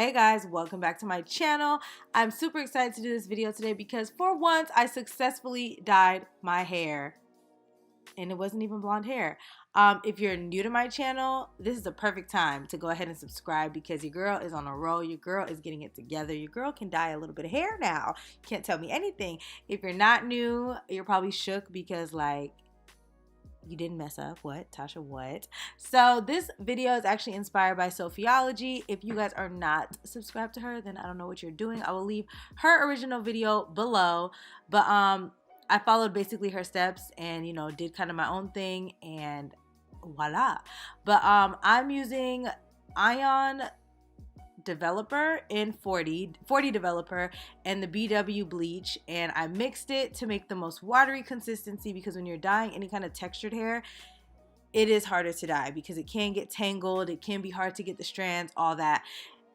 Hey guys, welcome back to my channel. I'm super excited to do this video today because for once I successfully dyed my hair and it wasn't even blonde hair. If you're new to my channel, this is a perfect time to go ahead and subscribe because your girl is on a roll. Your girl is getting it together. Your girl can dye a little bit of hair now. You can't tell me anything. If you're not new, you're probably shook because like, you didn't mess up. What? Tasha, what? So this video is actually inspired by Sophiology. If you guys are not subscribed to her, then I don't know what you're doing. I will leave her original video below. But I followed basically her steps and, you know, did kind of my own thing and voila. But I'm using Ion developer in 40 developer and the BW bleach, and I mixed it to make the most watery consistency because when you're dyeing any kind of textured hair, it is harder to dye because it can get tangled, it can be hard to get the strands, all that.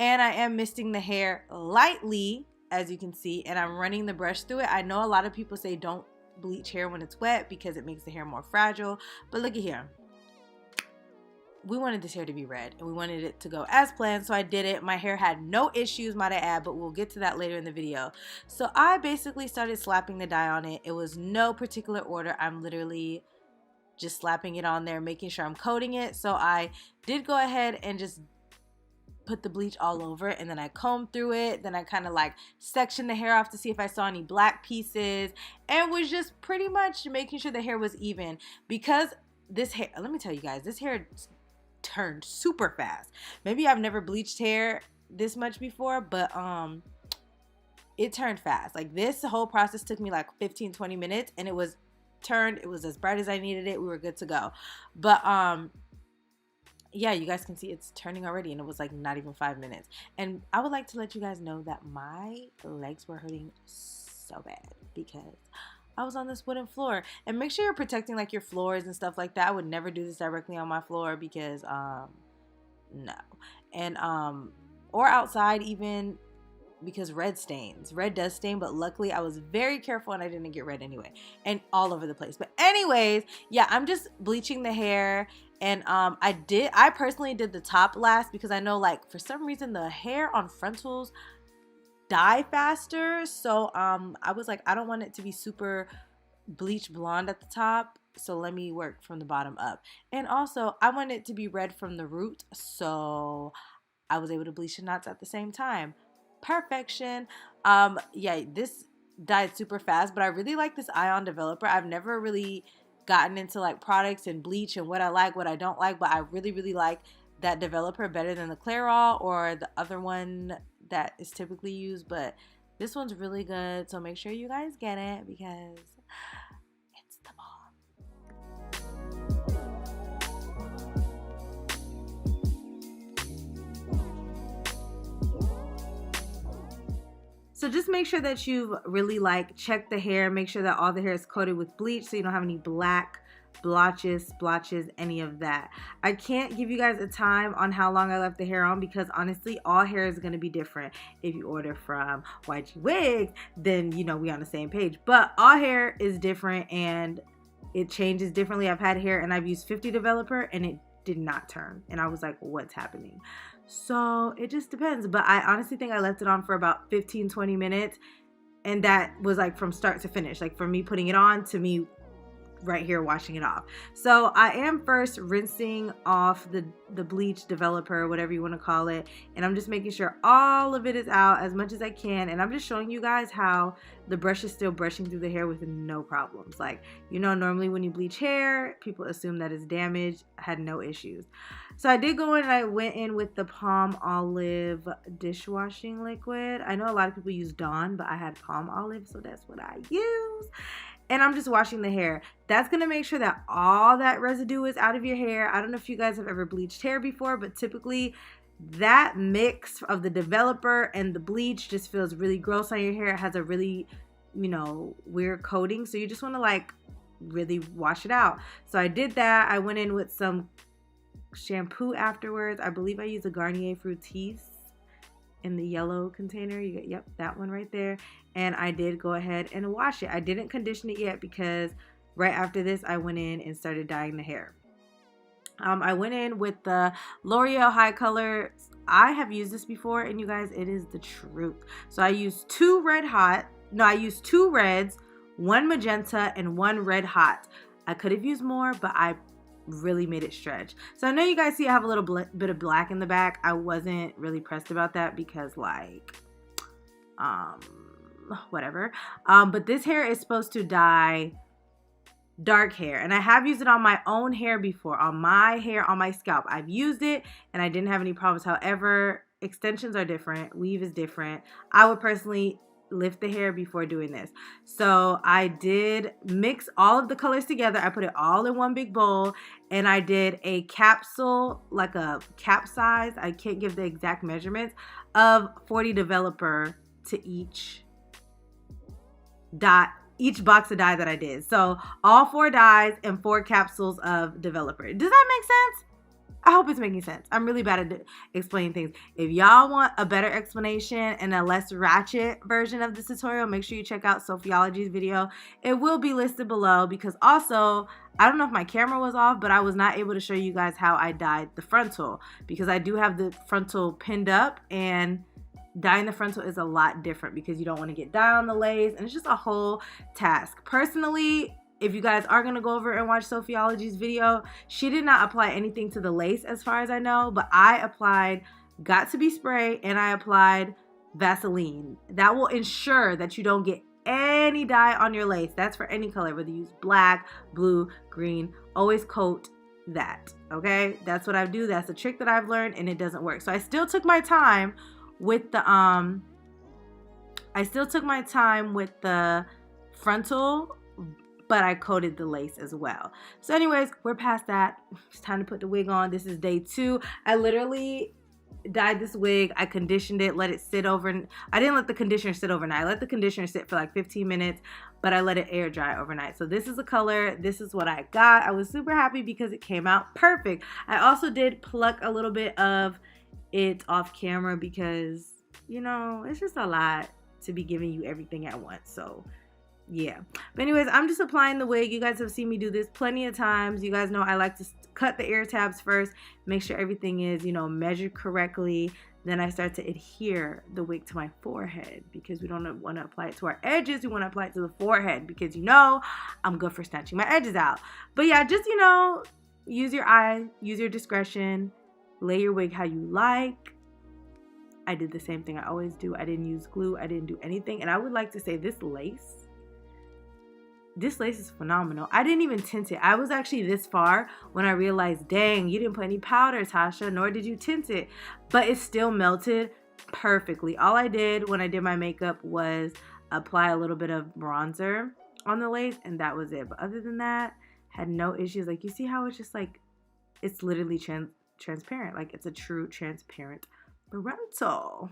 And I am misting the hair lightly, as you can see, and I'm running the brush through it. I know a lot of people say don't bleach hair when it's wet because it makes the hair more fragile, but look at here. We wanted this hair to be red and we wanted it to go as planned, so I did it. My hair had no issues, might I add, but we'll get to that later in the video. So I basically started slapping the dye on it. It was no particular order. I'm literally just slapping it on there, making sure I'm coating it. So I did go ahead and just put the bleach all over it, and then I combed through it. Then I kind of like sectioned the hair off to see if I saw any black pieces, and was just pretty much making sure the hair was even because this hair, let me tell you guys, this hair turned super fast. Maybe I've never bleached hair this much before, but it turned fast. Like this whole process took me like 15-20 minutes and it was turned. It was as bright as I needed it. We were good to go. But yeah, you guys can see it's turning already, and it was like not even 5 minutes. And I would like to let you guys know that my legs were hurting so bad because I was on this wooden floor. And make sure you're protecting like your floors and stuff like that. I would never do this directly on my floor because no. And or outside even, because red stains. Red does stain, but luckily I was very careful and I didn't get red anyway. And all over the place. But anyways, yeah, I'm just bleaching the hair. And I personally did the top last because I know like for some reason the hair on frontals dye faster, so I was like, I don't want it to be super bleach blonde at the top, so let me work from the bottom up. And also I want it to be red from the root, so I was able to bleach the knots at the same time. Perfection. Yeah, this dyed super fast, but I really like this Ion developer. I've never really gotten into like products and bleach and what I like, what I don't like, but I really like that developer better than the Clairol or the other one that is typically used, but this one's really good, so make sure you guys get it because it's the bomb. So just make sure that you've really like checked the hair, make sure that all the hair is coated with bleach so you don't have any black blotches, splotches, any of that. I can't give you guys a time on how long I left the hair on because honestly all hair is going to be different. If you order from YGwigs, then you know we on the same page, but all hair is different and it changes differently. I've had hair and I've used 50 developer and it did not turn, and I was like, what's happening? So it just depends, but I honestly think I left it on for about 15-20 minutes, and that was like from start to finish, like from me putting it on to me right here washing it off. So I am first rinsing off the bleach developer, whatever you want to call it, and I'm just making sure all of it is out as much as I can, and I'm just showing you guys how the brush is still brushing through the hair with no problems. Like, you know, normally when you bleach hair, people assume that it's damaged. I had no issues. So I did go in and I went in with the Palm Olive dishwashing liquid. I know a lot of people use Dawn, but I had Palm Olive, so that's what I use. And I'm just washing the hair. That's going to make sure that all that residue is out of your hair. I don't know if you guys have ever bleached hair before, but typically that mix of the developer and the bleach just feels really gross on your hair. It has a really, you know, weird coating. So you just want to like really wash it out. So I did that. I went in with some shampoo afterwards. I believe I used a Garnier Fructis in the yellow container. You get, yep, that one right there. And I did go ahead and wash it. I didn't condition it yet because right after this I went in and started dyeing the hair. I went in with the L'Oreal High Color I have used this before, and you guys, it is the truth. So I used two reds, one magenta, and one red hot. I could have used more, but I really made it stretch. So I know you guys see I have a little bit of black in the back. I wasn't really pressed about that because like, whatever. But this hair is supposed to dye dark hair, and I have used it on my own hair before, on my hair, on my scalp. I've used it and I didn't have any problems. However, extensions are different, weave is different. I would personally lift the hair before doing this. So I did mix all of the colors together. I put it all in one big bowl, and I did a capsule, like a cap size, I can't give the exact measurements, of 40 developer to each box of dye that I did. So all 4 dyes and 4 capsules of developer. Does that make sense? I hope it's making sense. I'm really bad at explaining things. If y'all want a better explanation and a less ratchet version of this tutorial, make sure you check out Sophiology's video. It will be listed below, because also, I don't know if my camera was off, but I was not able to show you guys how I dyed the frontal, because I do have the frontal pinned up, and dyeing the frontal is a lot different because you don't want to get dye on the lace, and it's just a whole task. Personally, if you guys are going to go over and watch Sophiology's video, she did not apply anything to the lace as far as I know, but I applied Got2b spray and I applied Vaseline. That will ensure that you don't get any dye on your lace. That's for any color, whether you use black, blue, green, always coat that, okay? That's what I do. That's a trick that I've learned, and it doesn't work. So I still took my time with the frontal, but I coated the lace as well. So anyways, we're past that. It's time to put the wig on. This is day 2. I literally dyed this wig. I conditioned it, let it sit over. I didn't let the conditioner sit overnight. I let the conditioner sit for like 15 minutes, but I let it air dry overnight. So this is the color. This is what I got. I was super happy because it came out perfect. I also did pluck a little bit of it off camera because, you know, it's just a lot to be giving you everything at once. So yeah, but anyways, I'm just applying the wig. You guys have seen me do this plenty of times. You guys know I like to cut the ear tabs first, make sure everything is, you know, measured correctly. Then I start to adhere the wig to my forehead, because we don't want to apply it to our edges. We want to apply it to the forehead, because, you know, I'm good for snatching my edges out. But yeah, just, you know, use your eye, use your discretion, lay your wig how you like. I did the same thing I always do. I didn't use glue. I didn't do anything. And I would like to say this lace is phenomenal. I didn't even tint it. I was actually this far when I realized, dang, you didn't put any powder, Tasha, nor did you tint it. But it still melted perfectly. All I did when I did my makeup was apply a little bit of bronzer on the lace, and that was it. But other than that, had no issues. Like, you see how it's just like, it's literally transparent. Like, it's a true transparent frontal.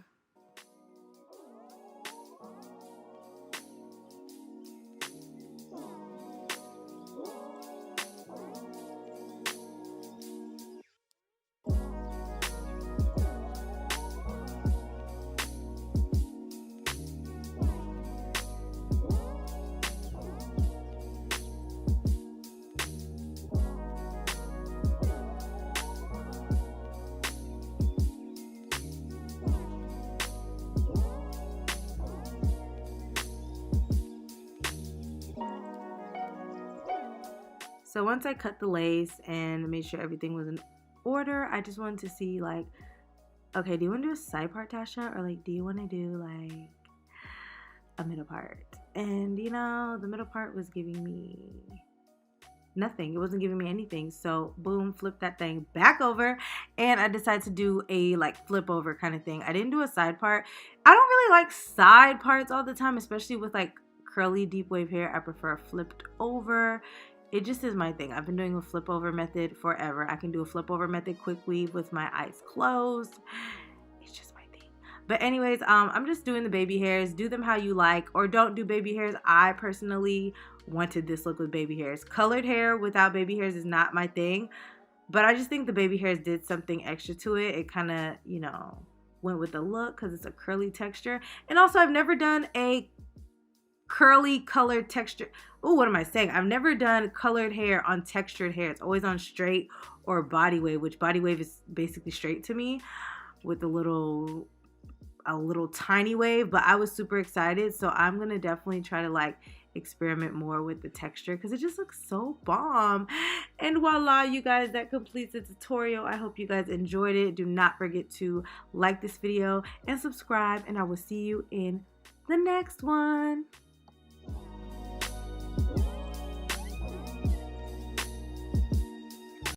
So once I cut the lace and made sure everything was in order, I just wanted to see, like, okay, do you want to do a side part, Tasha? Or, like, do you want to do, like, a middle part? And, you know, the middle part was giving me nothing. It wasn't giving me anything. So, boom, flip that thing back over. And I decided to do a, like, flip over kind of thing. I didn't do a side part. I don't really like side parts all the time, especially with, like, curly deep wave hair. I prefer flipped over. It just is my thing. I've been doing a flip over method forever. I can do a flip over method quick weave with my eyes closed. It's just my thing. But anyways, I'm just doing the baby hairs. Do them how you like, or don't do baby hairs. I personally wanted this look with baby hairs. Colored hair without baby hairs is not my thing, but I just think the baby hairs did something extra to it. It kind of, you know, went with the look because it's a curly texture. And also, I've never done a curly colored texture. Oh, what am I saying? I've never done colored hair on textured hair. It's always on straight or body wave, which body wave is basically straight to me. with a little tiny wave, but I was super excited. So I'm gonna definitely try to like experiment more with the texture because it just looks so bomb. And voila, you guys, that completes the tutorial. I hope you guys enjoyed it. Do not forget to like this video and subscribe, and I will see you in the next one.